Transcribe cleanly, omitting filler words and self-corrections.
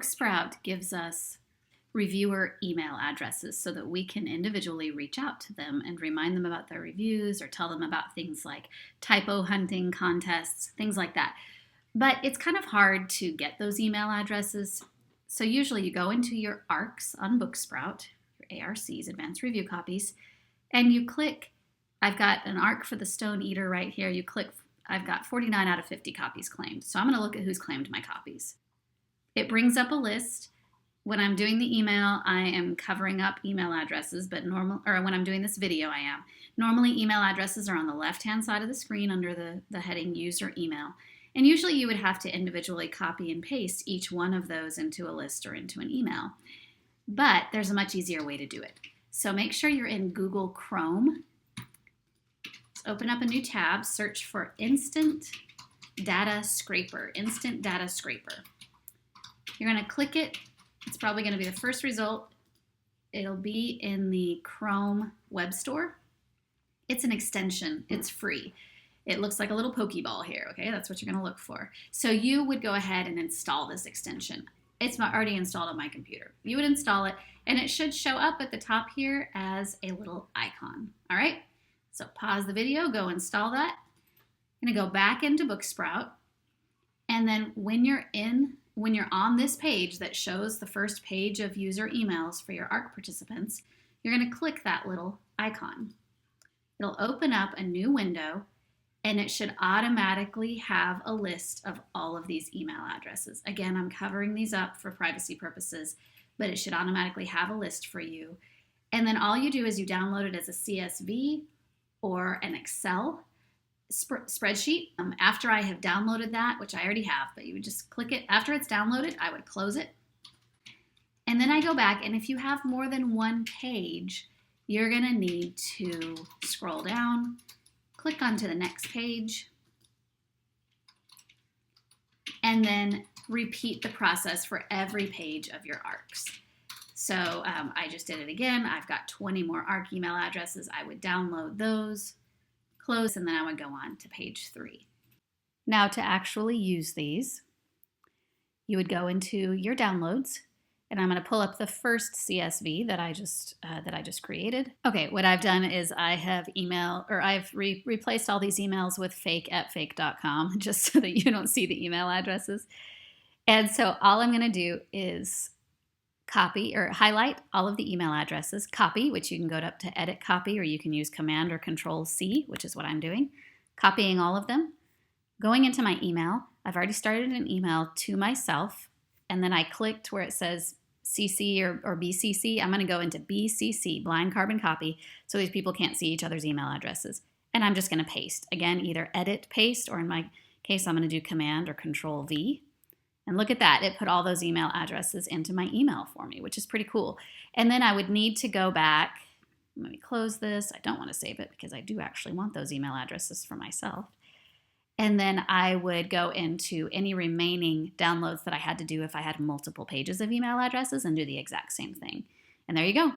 Booksprout gives us reviewer email addresses so that we can individually reach out to them and remind them about their reviews or tell them about things like typo hunting contests, things like that. But it's kind of hard to get those email addresses. So usually you go into your ARCs on Booksprout, your ARCs, Advanced Review Copies, and you click, I've got an ARC for the Stone Eater right here. You click, I've got 49 out of 50 copies claimed. So I'm going to look at who's claimed my copies. It brings up a list. When I'm doing the email, I am covering up email addresses, but when I'm doing this video, I am. Normally, email addresses are on the left-hand side of the screen under the heading User Email. And usually you would have to individually copy and paste each one of those into a list or into an email. But there's a much easier way to do it. So make sure you're in Google Chrome. Let's open up a new tab, search for Instant Data Scraper, Instant Data Scraper. You're going to click it. It's probably going to be the first result. It'll be in the Chrome Web Store. It's an extension. It's free. It looks like a little Pokeball here, okay? That's what you're going to look for. So you would go ahead and install this extension. It's already installed on my computer. You would install it, and it should show up at the top here as a little icon, all right? So pause the video, go install that. I'm going to go back into Booksprout, and then when you're on this page that shows the first page of user emails for your ARC participants, you're going to click that little icon. It'll open up a new window, and it should automatically have a list of all of these email addresses. Again, I'm covering these up for privacy purposes, but it should automatically have a list for you. And then all you do is you download it as a CSV or an Excel spreadsheet. After I have downloaded that, which I already have, but you would just click it. After it's downloaded, I would close it. And then I go back, and if you have more than one page, you're going to need to scroll down, click onto the next page, and then repeat the process for every page of your ARCs. So I just did it again. I've got 20 more ARC email addresses. I would download those, close, and then I would go on to page 3. Now to actually use these, you would go into your downloads, and I'm going to pull up the first CSV that I just created. Okay, what I've done is I have replaced all these emails with fake@fake.com just so that you don't see the email addresses. And so all I'm going to do is copy or highlight all of the email addresses, copy, which you can go up to edit copy, or you can use Command or Control C, which is what I'm doing, copying all of them, going into my email. I've already started an email to myself, and then I clicked where it says CC or BCC. I'm going to go into BCC, blind carbon copy, so these people can't see each other's email addresses. And I'm just going to paste. Again, either edit, paste, or in my case, I'm going to do Command or Control V. And look at that. It put all those email addresses into my email for me, which is pretty cool. And then I would need to go back. Let me close this. I don't want to save it because I do actually want those email addresses for myself. And then I would go into any remaining downloads that I had to do if I had multiple pages of email addresses and do the exact same thing. And there you go.